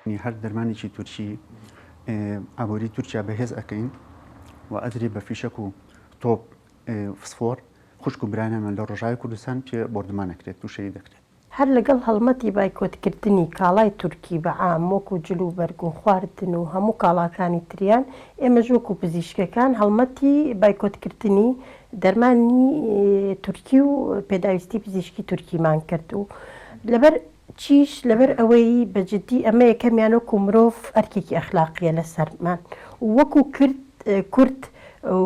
هەر دەرمانێکی تورکی ئابووری تورکیا بەهێز ئەەکەین و ئەدرێ بە فیشک و تۆپ فسفۆر خوشک و برانەمان لە ڕۆژاوی کوردستان پێ بردمانەکرێت و شەی دەکرێت. هەر لەگەڵ هەڵمەتی بایکۆتکردنی کاڵای تورکی بە عامۆک و جلو بەرگ و خواردن و هەموو کاڵاکانی تریان ئێمەش وەکو پزیشکەکان هەڵمەتی بایکۆتکردنی دەرمانی تورکی و پێداویستی پزیشکی تورکیمان کرد و لەبەر چیش لەبەر ئەوەی بەجددی ئەمە یەکەمیان وەکو مرۆڤ ئەرکێکی ئەخلاقیە لە سەرمان وەکو کورد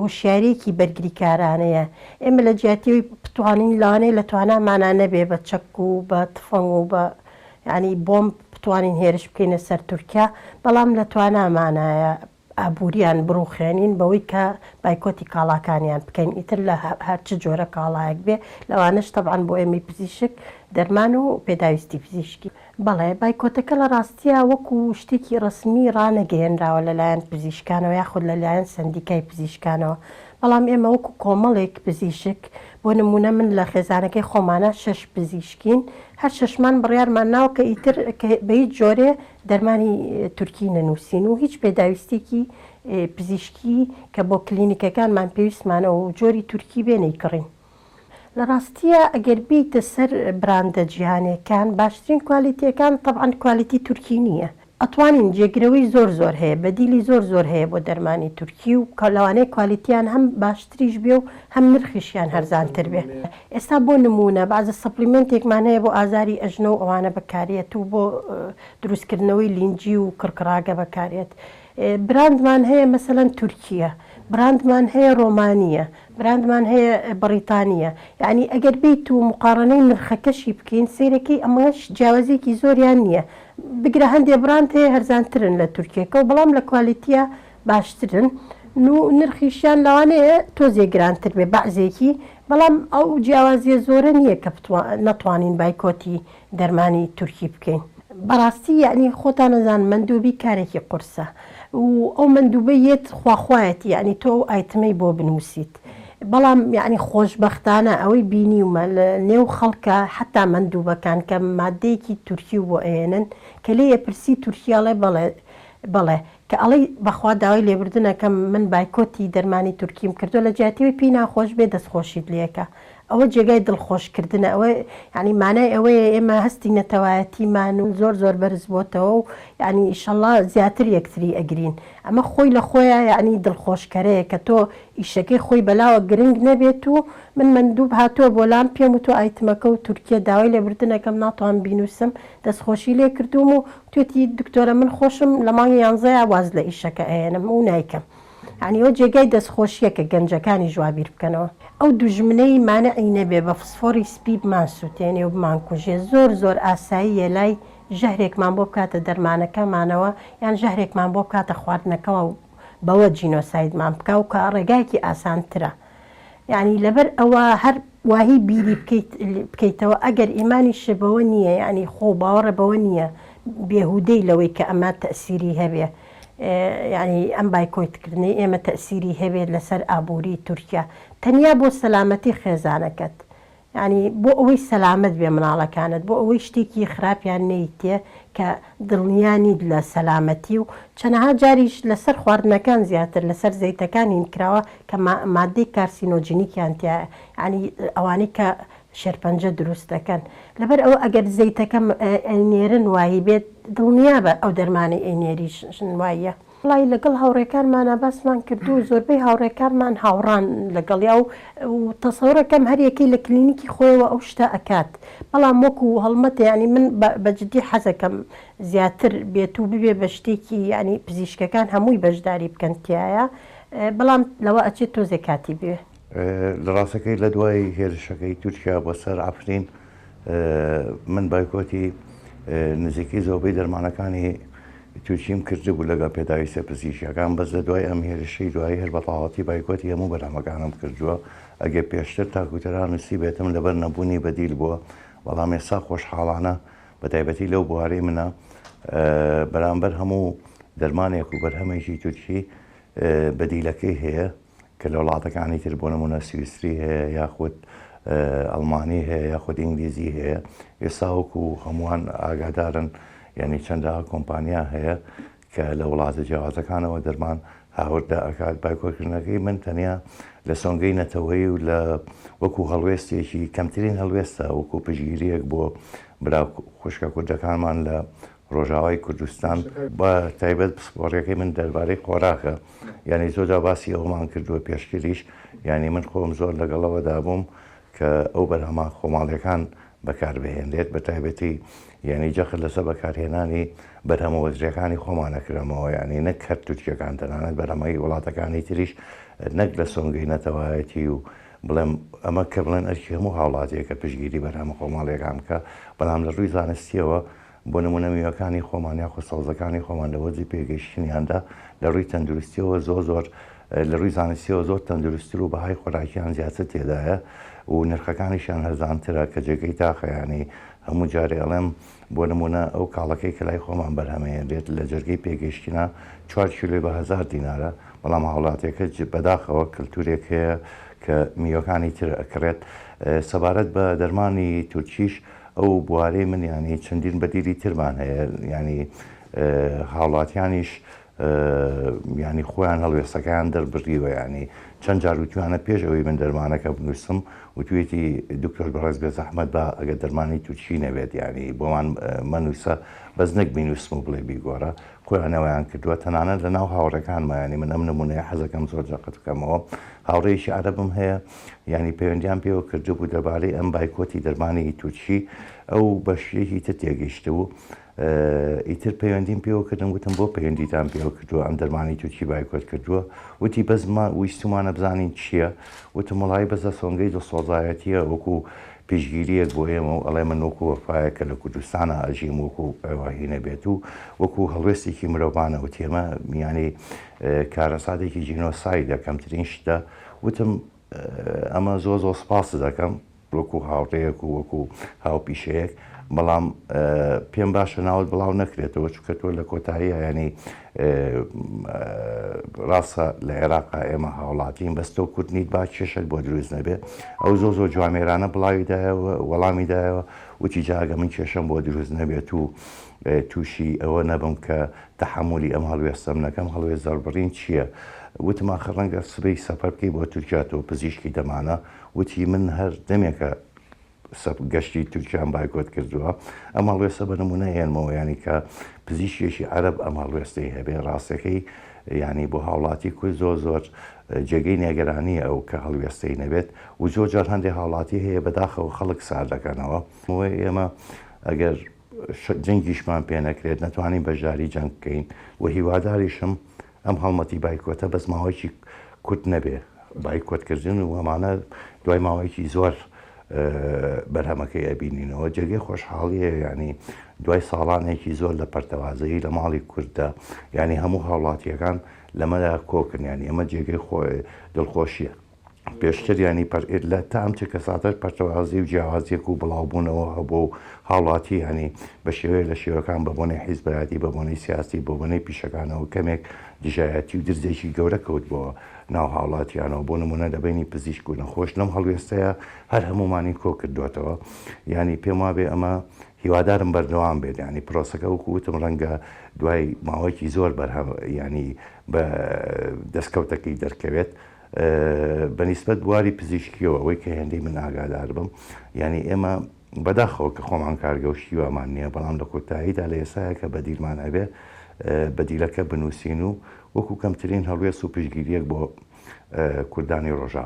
هوشیارێکی بەرگریکارانەیە ئێمە لە جیاتیەوەی بتوانین لەوانەیە لە توانامانە نەبێ بە چەک و بە تفەنگ و بە ینی بۆم بتوانین هێرش بکەینە سەر تورکیا بەڵام لە توانامانایە ئابووریان بڕوخێنین بەوەی کە بایکۆتی کاڵاکانیان بکەین ئیتر لە هەرچ جۆرە کاڵایەک بێ لەوانش تەبعاً بۆ ئێمەی پزیشک دەرمان و پێداویستی پزیشکی بەڵێ بایکۆتەکە لە ڕاستیە وەکو شتێکی ڕسمی ڕانەگەیەنراوە لەلایەن پزیشکانەوە یاخود لەلایەن سندیکای پزیشکانەوە بەڵام ئێمە وەکو کۆمەڵێک پزیشک بۆ نمونە من لە خێزانەکەی خۆمانە 6 پزیشکین هەر شەشمان بڕیارمان ناوە کە ئیتر بە هیچ جۆرێ دەرمانی تورکی نەنووسین و هیچ پێداویستێکی پزیشکی کە بۆ کلینیکەکانمان پێویستمانە و جۆری تورکی بێنەی کڕین. لە ڕاستیە ئەگەر بیتە سەر براندە جیهانیەکان باشترین کوالیتیەکان تەبعاً کوالیتی تورکی نییە. ئەتوانین جێگرەوەی زۆر هەیە بەدیلی زۆر هەیە بۆ دەرمانی تورکی و لەوانەیە کوالیتیان هەم باشتریش بێ و هەم نرخیشیان هەرزانتر بێ. ئێستا بۆ نمونە بەعزە سەپلیمنتێکمان هەیە بۆ ئازاری ئەژنە و ئەوانە بەکارێت و بۆ دروستکردنەوەی لینجی و کڕکڕاگە بەکارێت. براندمان هەیە مەسەلەن تورکیە، براندمان هەیە ڕۆمانیە، براندمان هەیە بەریتانیە، یعنی ئەگەر بیت و مقارنەی نرخەکەشی بکەین سیرەکەی ئەمەش جیاوازێکی زۆریان نییە. بگرە هەندێ براند هەیە هەرزانترن لە تورکیەکە و بەڵام لە کوالیتیە باشترن نرخیشیان لەوانەیە تۆزێ گرانتر بێ بەعزێکی بەڵام ئەو جیاوازیە زۆرە نییە کە نەتوانین بایکۆتی دەرمانی تورکی بکەین. بەڕاستی یعنی خۆتان نەزان مندوبی کارێکی قورسە و ئەو مندوبە یەت خواخوایەتی یعنی تۆ ئایتمەی بۆ بنووسیت بەڵام یعنی خۆشبەختانە ئەوەی بینیومە لە نێو خەڵکە حتا مندوبەکان کە مادەیەکی تورکی بۆ ئێنن کە لێ یەپرسی تورکیاڵێ بەڵێ کە ئەڵەی بەخوا داوای لێبردنەکەم من بایکۆتی دەرمانی تورکیم کردو لە جیاتیەوەی پێی ناخۆش بێ دەستخۆشیت لێکە ئەوە جێگای دڵخۆشکردنە ئەوە ینی مانای ئەوەیە ئێمە هەستی نەتەوایەتیمان و زۆر بەرز بۆتەوە و ینی ئیشەڵڵا زیاتر یەکتری ئەگرین ئەمە خۆی لە خۆیە ینی دڵخۆشکەرەیە کە تۆ ئیشەکەی خۆی بەلاوە گرنگ نەبێت و من مندوب هاتووە بۆلام پێم و تۆ ئایتمەکە و تورکیە داوای لێبردنەکەم ناتوان بینوسم دەستخۆشی لێ کردوم و توێتی دکتۆرە من خۆشم لە مانگی 11 واز لە ئیشەکە ئەێنم و نایکەم ینی ئەو جێگای دەستخۆشیە کە گەنجەکانی جوابیر بکەنەوە ئەو دوژمنەی مانەعی نەبێ بە فسفۆری سپی بمان سووتێنێ و بمان کوژێ زۆر ئاساییە لای ژەهرێکمان بۆ بکاتە دەرمانەکەمانەوە یان ژەهرێکمان بۆ بکاتە خواردنەکەەوە و بەوە جینۆسایدمان بکە و کە ڕێگایکی ئاسانترە یعنی لەبەر ئەوە هەر واهی بیری بکەیتەوە ئەگەر ئیمانی شەبەوە نییە ینی خۆ باوەڕە بەوە نییە بێهودەی لەوەی کە ئەمە تەسیری هەبێ ینی ئەم بایکۆتکردنی ئێمە تەسیری هەبێت لەسەر ئابووری تورکیا تەنیا بۆ سەلامەتی خێزانەکەت ینی بۆ ئەوەی سەلامت بێ مناڵەکانت بۆ ئەوەی شتێکی خراپیان نەیتێ کە دڵنیانیت لە سەلامەتی و چەنەها جاریش لەسەر خواردنەکان زیاتر لەسەر زەیتەکانی کراوە کە مادەی کارسینۆجینیکیان تیا ینی ئەوانەی کە شێرپەنجە دروست دەکەن لەبەر ئەوە ئەگەر زەیتەکەم ئەنێرن وایی بێت دڵنیا بە ئەو دەرمانی ئەنێریش وایە وڵی لەگەڵ هاوڕێکانمانە باسمان کردو و زۆربەی هاوڕێکانمان هاوڕان لەگەڵیا و تەسەورەکەم هەریەکەی لە کلینیکی خۆیەوە ئەو شتە ئەکات بەڵام وەکو هەڵمەتە ینی من بەجددی حەزەکەم زیاتر بێت و ببێ بە شتێکی ینی پزیشکەکان هەمووی بەشداری بکەن تایە بەڵام لەوە ئەچێت تۆزێ کاتی بێ لە ڕاستەکەی لە دوای هێرشەکەی تورکیا بۆ سەر ئافرین من بایکۆتی نزیکی زۆربەی دەرمانەکانی تورکیم کردبوو لەگەڵ پێداویستە پزیشکەکان بەس لە دوای ئەم هێرشەی دوای هەر بەتەواوەتی بایکۆتی هەموو بەرهەمەکانم کردووە ئەگەر پێشتر تاکوتەران نووسی بێتم لەبەر نەبوونی بەدیل بووە بەڵام ئێستا خۆشحاڵانە بە تایبەتی لەو بوارەی منە بەرامبەر هەموو دەرمانێک و بەرهەمێکی تورکی بەدیلەکەی هەیە کە لە وڵاتەکانی تر بۆ نمونە سویسری هەیە یاخود ئەڵمانی هەیە یاخود ئینگلیزی هەیە ئێستا وەکو هەمووان ئاگادارن یعنی چەندە کۆمپانیا هەیە کە لە وڵاتە جیاوازەکانەوە دەرمان هاوردا ئەکات. بایکۆتکردنەکەی من تەنیا لە سۆنگەی نەتەوەی و لە وەکو هەڵوێستێکی کەمترین هەڵوێستە وەکو پشگیریەک بۆ برا خوشکە کوردەکانمان لە ڕۆژاوای کوردستان بە تایبەت پسپۆڕیەکەی من دەربارەی خۆراکە، یعنی زۆرجا باسی ئەومان کردووە پێشکەریش، یعنی من خۆم زۆر لەگەڵەوەدا بووم کە ئەو بەرهەمە خۆماڵیەکان بەکاربهێنرێت بە تایبەتی یعنی جەخت لەسەر بەکارهێنانی بەرهەمەوەزریەکانی خۆمانەکرمەوە، یعنی نەک هەر تورکیەکان تەنانەت بەرهەمەی وڵاتەکانی تریش نەک لە سۆنگەی نەتەوایەتی و بڵێم ئەمە کە بڵێن ئەرکی هەموو هاوڵاتێکە پشگیری بەرهەمە خۆماڵیەکان بکە، بەڵام لە ڕووی زانستیەوە بۆ نمونە میوەکانی خۆمان یاخۆ سەوزەکانی خۆمان لە وەرزی پێگەیشتنیاندا لە ڕووی تەندروستیەوە زۆر لە ڕووی زانستیەوە زۆر تەندروستتر و بەهای خۆراکیان زیاتر تێدایە و نرخەکانیشیان هەرزانترە کە جێگەی تاخەیانی هەموو جارێ ئەڵێم بۆ نمونە ئەو کاڵەکەی کە لای خۆمان بەرهەمەیەنرێت لە جەرگەی پێگەشتنە 4 کیلۆی بە 1000 دینارە، بەڵام هاوڵاتێکە بەداخەوە کللتورێک هەیە کە میوەکانی تر ئەکرێت. سەبارەت بە دەرمانی تورکیش ئەو بوارەی من ینی چەندین بەدیری ترمان هەیە، ینی هاوڵاتیانیش ینی خۆیان هەڵوێستەکەیان دەربڕیوە، ینی چەند جار وتوانە پێش ئەوەی من دەرمانەکە بنووسم وتوێتی دکتۆر بەڕێز بێ زەحمەت بە ئەگەر دەرمانی تورکی نەبێت، ینی بۆمان منووسە بەس نەک بینوسم و بڵێ بیگۆڕە خۆیانەوەیان کردووە. تەنانەت لە ناو هاوڕەکانمایانی من ئەم نمونەیە حەزەکەم زۆر جەقت بکەمەوە. هاوڕێیشی عەرەبم هەیە، ینی پەیوەندیان پێوە کردبوو دەربارەی ئەم بایکۆتی دەرمانی تورکی، ئەو بەشێکی تر تێگەیشتە و ئیتر پەیوەندیم پێوە کردم گوتم بۆ پەیوەندیتان پێوە کردووە ئەم دەرمانی تورکی بایکۆت کردووە، وتی بەزمە ویستمانە بزانین چییە، وتم وڵی بەزە سۆنگەی دڵسۆزایەتیە وەکو پێشگیریەک بۆ ئێمە و ئەڵێ من وەکو وەفایەکە لە کوردستانە ئەژیم وەکو ئەوهی نەبێت و وەکو هەڵوێستێکی مرۆڤانە و تێمە میانی کارەساتێکی جینۆسایدە کەمترین شتە، وتم ئەمە زۆر سپاس دەکەم وەکو هاوڕێیەک و وەکو هاوپیشەیەک، بەڵام پێم باشە ناوت بڵاو نەکرێتەوە چونکە تۆ لە کۆتاییە ینی ڕاستە لە عێراقا ئێمە هاوڵاتین بەستە و کورتنیت با کێشت بۆ دروست نەبێت. ئەو زۆر جوامێرانە بڵاویدایەوە وەڵامیدایەوە وتی جاگە من کێشم بۆ دروست نەبێت و تووشی ئەوە نەبم کە تەحملی ئەم هەڵوێستەم نەکەم. هەڵوێست زەربڕین چییە؟ وتم ئاخر ڕەنگە سبەی سەفەر بکەی بۆ تورکیاتەوە پزیشکی دەمانە، وتی من هەر دەمێکە گەشتی تورکیان بایکۆت کردووە. ئەم هەڵوێستە بە نمونە هێنمەوە، ینی کە پزیشکێکی عەرەب ئەم هەڵوێستەی هەبێ ڕاستەکەی ینی بۆ هاوڵاتی کوی زۆر جێگەی نێگەرانیە ئەو کە هەڵوێستەی نەبێت و زۆر جار هەندێک هاوڵاتی هەیە بەداخەوە خەڵک سار دەکەنەوە. ئێمە ئەگەر جەنگیشمان پێ نەکرێت نەتوانین بەشداری جەنگ بکەین و هیواداریشم ئەم هەڵمەتی بایکۆتە بەس ماوەیەکی کورت نەبێ بایکۆتکردن و ئەمانە دوای ماوەیەکی زۆر بەرهەمەکەی ئەبینینەوە. جێگەی خۆشحاڵیە، ینی دوای ساڵانێکی زۆر لە پەرتەوازایی لە ماڵی کوردە، ینی هەموو هاوڵاتیەکان لەمەدا کۆکن، ینی ئەمە جێگەی دڵخۆشیە. پێشتر ینی لە تام چ کەساتر پەرتەوازی و جیاوازیەک و بڵاوبوونەوە هەبوو هاوڵاتی ینی بە شێوەیە لە شێوەکان بە بۆنەی حیزبەتی بە بۆنەی سیاسی بۆ بۆنەی پیشەکانەوە کەمێک دژایەتی و درزێکی گەورە کەوت بۆ ناو هاوڵاتیانەوە. بۆ نمونە دەبینی پزیشک و نەخۆش لەم هەڵوێستەیە هەر هەمومانی کۆ کردوێتەوە، ینی پێم وابێ ئەمە هیوادارم بەردەوام بێت، ینی پرۆسەکە وەکو وتم ڕەنگە دوای ماوەیەکی زۆر بەرهەم ینی بە دەستکەوتەکەی دەرکەوێت بەنیسبەت بواری پزیشکیەوە ئەوەی کە هێندەی من ئاگادار بم. ینی ئێمە بەداخەوە کە خۆمان کارگەشتیوەمان نییە، بەڵام لە کۆتاییدا لە ئێسایە کە بەدیلمان هەبێ بەدیلەکە بنووسین و وەکو کەمترین هەڵوێست و پشگیریەک بۆ کوردانی ڕۆژاوە.